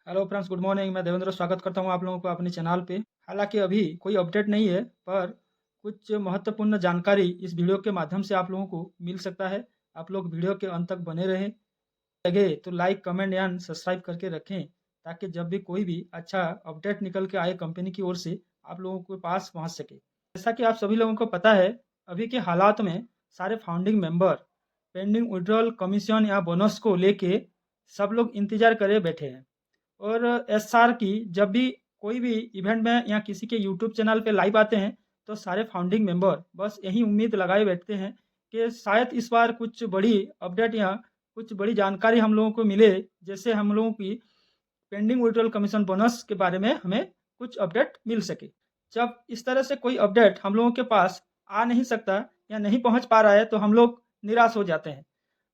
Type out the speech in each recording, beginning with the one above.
Hello friends, good morning. मैं देवेंद्र स्वागत करता हूं आप लोगों को अपने चैनल पे। हालांकि अभी कोई अपडेट नहीं है, पर कुछ महत्वपूर्ण जानकारी इस वीडियो के माध्यम से आप लोगों को मिल सकता है। आप लोग वीडियो के अंत तक बने रहें। लगे तो लाइक, कमेंट या सब्सक्राइब करके रखें, ताकि जब भी कोई भी अच्छा अपडेट निकल के आए कंपनी की ओर से, आप लोगों के पास पहुँच सके। जैसा कि आप सभी लोगों को पता है, अभी के हालात में सारे founding member pending withdrawal commission या बोनस को लेके सब लोग इंतजार करे बैठे हैं। और एसआर की जब भी कोई भी इवेंट में या किसी के यूट्यूब चैनल पे लाइव आते हैं, तो सारे फाउंडिंग मेंबर बस यही उम्मीद लगाए बैठते हैं कि शायद इस बार कुछ बड़ी अपडेट या कुछ बड़ी जानकारी हम लोगों को मिले, जैसे हम लोगों की पेंडिंग विड्रॉल कमीशन बोनस के बारे में हमें कुछ अपडेट मिल सके। जब इस तरह से कोई अपडेट हम लोगों के पास आ नहीं सकता या नहीं पहुंच पा रहा है, तो हम लोग निराश हो जाते हैं।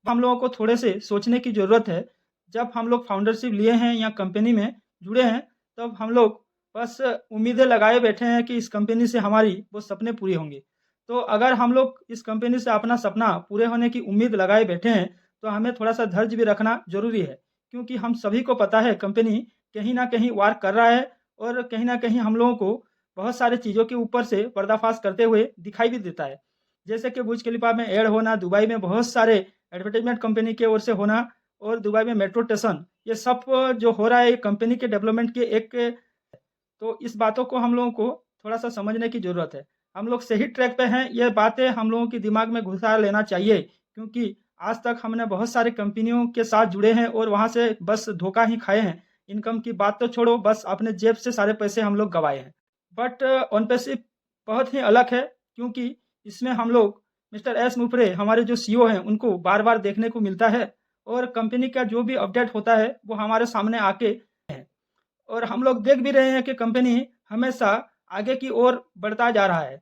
हम लोगों को थोड़े से सोचने की ज़रूरत है। जब हम लोग फाउंडरशिप लिए हैं या कंपनी में जुड़े हैं, तब हम लोग बस उम्मीदें लगाए बैठे हैं कि इस कंपनी से हमारी वो सपने पूरे होंगे। तो अगर हम लोग इस कंपनी से अपना सपना पूरे होने की उम्मीद लगाए बैठे हैं, तो हमें थोड़ा-सा धैर्य भी रखना ज़रूरी है। क्योंकि हम सभी को पता है कंपनी कहीं न कहीं वार कर रहा है, और कहीं न कहीं हम लोगों को बहुत सारी चीज़ों के ऊपर से पर्दाफ़ाश करते हुए दिखाई भी देता है। जैसे कि बुर्ज खलीफा में ऐड होना, दुबई में बहुत सारे एडवर्टाइज़मेंट कंपनी की ओर से होना, और दुबई में मेट्रो स्टेशन, ये सब जो हो रहा है, ये कंपनी के डेवलपमेंट की एक। तो इस बातों को हम लोगों को थोड़ा-सा समझने की ज़रूरत है। हम लोग सही ट्रैक पे हैं, ये बातें हम लोगों के दिमाग में घुसा लेना चाहिए, क्योंकि आज तक हमने बहुत सारी कंपनियों के साथ जुड़े हैं और वहाँ से बस धोखा ही खाए हैं। इनकम की बात तो छोड़ो, बस अपने जेब से सारे पैसे हम लोग गँवाए हैं। बट ओनपेसिप बहुत ही अलग है, क्योंकि इसमें हम लोग मिस्टर एस मुफरे, हमारे जो सीईओ हैं, उनको बार-बार देखने को मिलता है, और कंपनी का जो भी अपडेट होता है, वो हमारे सामने आके, और हम लोग देख भी रहे हैं कि कंपनी हमेशा आगे की ओर बढ़ता जा रहा है।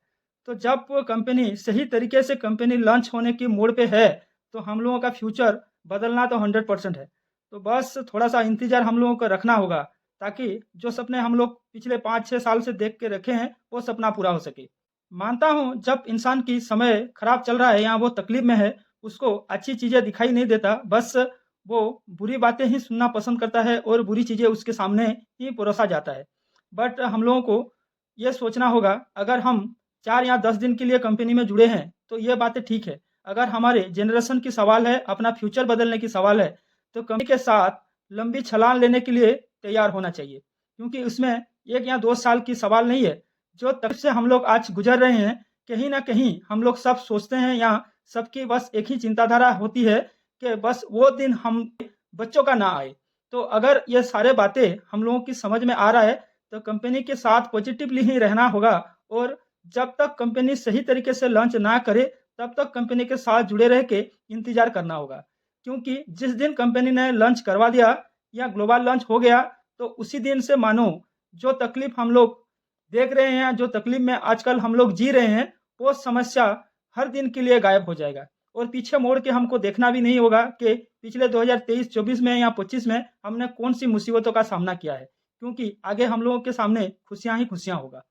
तो जब वो कंपनी सही तरीके से कंपनी लॉन्च होने की मोड़ पे है, तो हम लोगों का फ्यूचर बदलना तो 100% है। तो बस थोड़ा-सा इंतज़ार हम लोगों को रखना होगा, ताकि जो सपने हम लोग पिछले 5-6 साल से देख के रखे हैं, वो सपना पूरा हो सके। मानता हूँ, जब इंसान की समय खराब चल रहा है या वो तकलीफ़ में है, उसको अच्छी चीज़ें दिखाई नहीं देता, बस वो बुरी बातें ही सुनना पसंद करता है और बुरी चीज़ें उसके सामने ही परोसा जाता है। बट हम लोगों को ये सोचना होगा, अगर हम 4 या 10 दिन के लिए कंपनी में जुड़े हैं, तो ये बातें ठीक है। अगर हमारे जनरेशन की सवाल है, अपना फ्यूचर बदलने की सवाल है, तो कंपनी के साथ लंबी छलांग लेने के लिए तैयार होना चाहिए। क्योंकि उसमें 1 या 2 साल की सवाल नहीं है। जो तब से हम लोग आज गुज़र रहे हैं, कहीं न कहीं हम लोग सब सोचते हैं, या सबकी बस एक ही चिंताधारा होती है कि बस वो दिन हम बच्चों का ना आए। तो अगर ये सारे बातें हम लोगों की समझ में आ रहा है, तो कंपनी के साथ पॉजिटिवली ही रहना होगा, और जब तक कंपनी सही तरीके से लॉन्च ना करे, तब तक कंपनी के साथ जुड़े रह के इंतज़ार करना होगा। क्योंकि जिस दिन कंपनी ने लॉन्च करवा दिया या ग्लोबल लॉन्च हो गया, तो उसी दिन से मानो जो तकलीफ़ हम लोग देख रहे हैं, जो तकलीफ़ में आजकल हम लोग जी रहे हैं, वो समस्या हर दिन के लिए गायब हो जाएगा। और पीछे मोड़ के हमको देखना भी नहीं होगा कि पिछले 2023-24 में या 25 में हमने कौन-सी मुसीबतों का सामना किया है, क्योंकि आगे हम लोगों के सामने खुशियाँ ही खुशियाँ होगा।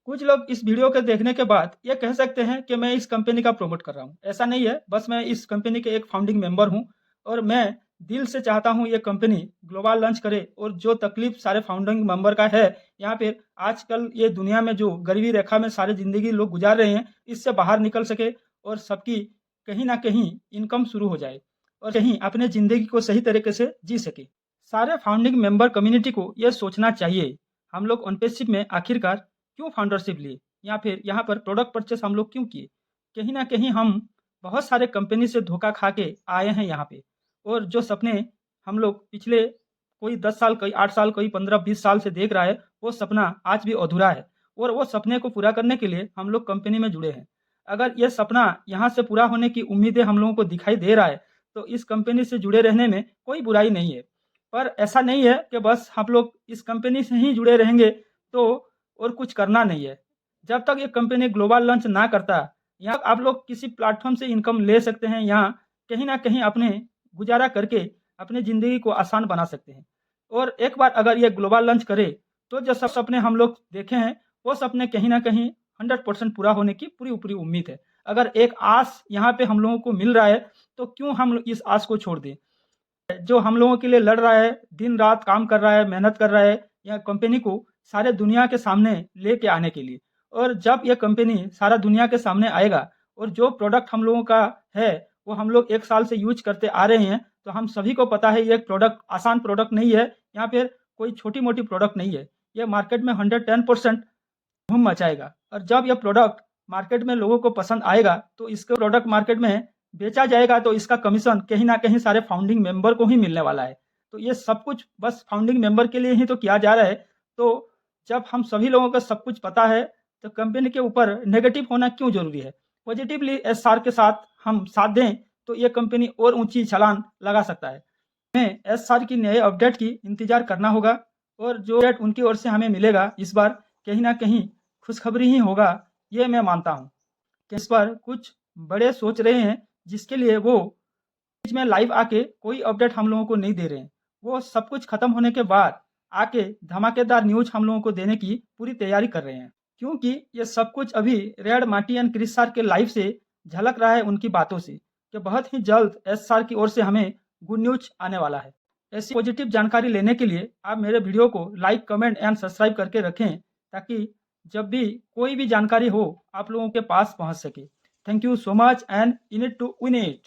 कुछ लोग इस वीडियो को देखने के बाद ये कह सकते हैं कि मैं इस कंपनी का प्रमोट कर रहा हूँ। ऐसा नहीं है, बस मैं इस कंपनी के एक फाउंडिंग मेंबर हूँ, और मैं दिल से चाहता हूँ ये कंपनी ग्लोबल लॉन्च करे, और जो तकलीफ सारे फाउंडिंग मेंबर का है, या फिर आजकल ये दुनिया में जो गरीबी रेखा में सारी ज़िंदगी लोग गुजार रहे हैं, इससे बाहर निकल सके, और सबकी कहीं न कहीं इनकम शुरू हो जाए, और कहीं अपने ज़िंदगी को सही तरीके से जी सके। सारे फाउंडिंग मेंबर कम्युनिटी को ये सोचना चाहिए, हम लोग ओनपेसिप में आखिरकार क्यों फाउंडरशिप लिए, या फिर यहाँ पर प्रोडक्ट परचेस हम लोग क्यों किए। कहीं न कहीं हम बहुत सारे कंपनी से धोखा खा के आए हैं यहाँ पे, और जो सपने हम लोग पिछले कोई 10 साल, कोई 8 साल, कोई 15-20 साल से देख रहा है, वो सपना आज भी अधूरा है, और वो सपने को पूरा करने के लिए हम लोग कंपनी में जुड़े हैं। अगर ये सपना यहाँ से पूरा होने की उम्मीदें हम लोगों को दिखाई दे रहा है, तो इस कंपनी से जुड़े रहने में कोई बुराई नहीं है। पर ऐसा नहीं है कि बस हम लोग इस कंपनी से ही जुड़े रहेंगे, तो और कुछ करना नहीं है। जब तक ये कंपनी ग्लोबल लॉन्च ना करता, यहाँ आप लोग किसी प्लेटफ़ॉर्म से इनकम ले सकते हैं, या कहीं न कहीं अपने गुज़ारा करके अपनी ज़िंदगी को आसान बना सकते हैं। और एक बार अगर ये ग्लोबल लॉन्च करे, तो जो सब सपने हम लोग देखे हैं, वो सपने कहीं न कहीं 100% पूरा होने की पूरी-पूरी उम्मीद है। अगर एक आस यहाँ पे हम लोगों को मिल रहा है, तो क्यों हम इस आस को छोड़ दें? जो हम लोगों के लिए लड़ रहा है, दिन रात काम कर रहा है, मेहनत कर रहा है या कंपनी को सारे दुनिया के सामने लेके आने के लिए। और जब ये कंपनी सारा दुनिया के सामने आएगा और जो प्रोडक्ट हम लोगों का है वो हम लोग 1 साल से यूज़ करते आ रहे हैं, तो हम सभी को पता है ये प्रोडक्ट आसान प्रोडक्ट नहीं है या फिर कोई छोटी-मोटी प्रोडक्ट नहीं है। ये मार्केट में 110% धूम मचाएगा और जब यह प्रोडक्ट मार्केट में लोगों को पसंद आएगा, तो इसका प्रोडक्ट मार्केट में बेचा जाएगा, तो इसका कमीशन कहीं न कहीं सारे फाउंडिंग मेंबर को ही मिलने वाला है। तो ये सब कुछ बस फाउंडिंग मेंबर के लिए ही तो किया जा रहा है। तो जब हम सभी लोगों को सब कुछ पता है, तो कंपनी के ऊपर नेगेटिव होना क्यों ज़रूरी है? पॉजिटिवली एसआर के साथ हम साथ दें, तो ये कंपनी और ऊँची छलांग लगा सकता है। हमें एसआर की नए अपडेट की इंतज़ार करना होगा और जो अपडेट उनकी ओर से हमें मिलेगा, इस बार कहीं न कहीं खुशखबरी ही होगा, ये मैं मानता हूँ। कि इस पर कुछ बड़े सोच रहे हैं, जिसके लिए वो बीच में लाइव आके कोई अपडेट हम लोगों को नहीं दे रहे हैं। वो सब कुछ खत्म होने के बाद आके धमाकेदार न्यूज़ हम लोगों को देने की पूरी तैयारी कर रहे हैं। क्योंकि ये सब कुछ अभी red Marty and Chris sir के लाइव से झलक रहा है उनकी बातों से, कि बहुत ही जल्द एस सर की ओर से हमें गुड न्यूज़ आने वाला है। ऐसी पॉजिटिव जानकारी लेने के लिए आप मेरे वीडियो को लाइक, कमेंट एंड सब्सक्राइब करके रखें, ताकि जब भी कोई भी जानकारी हो आप लोगों के पास पहुंच सके। Thank you so much and in it to win it.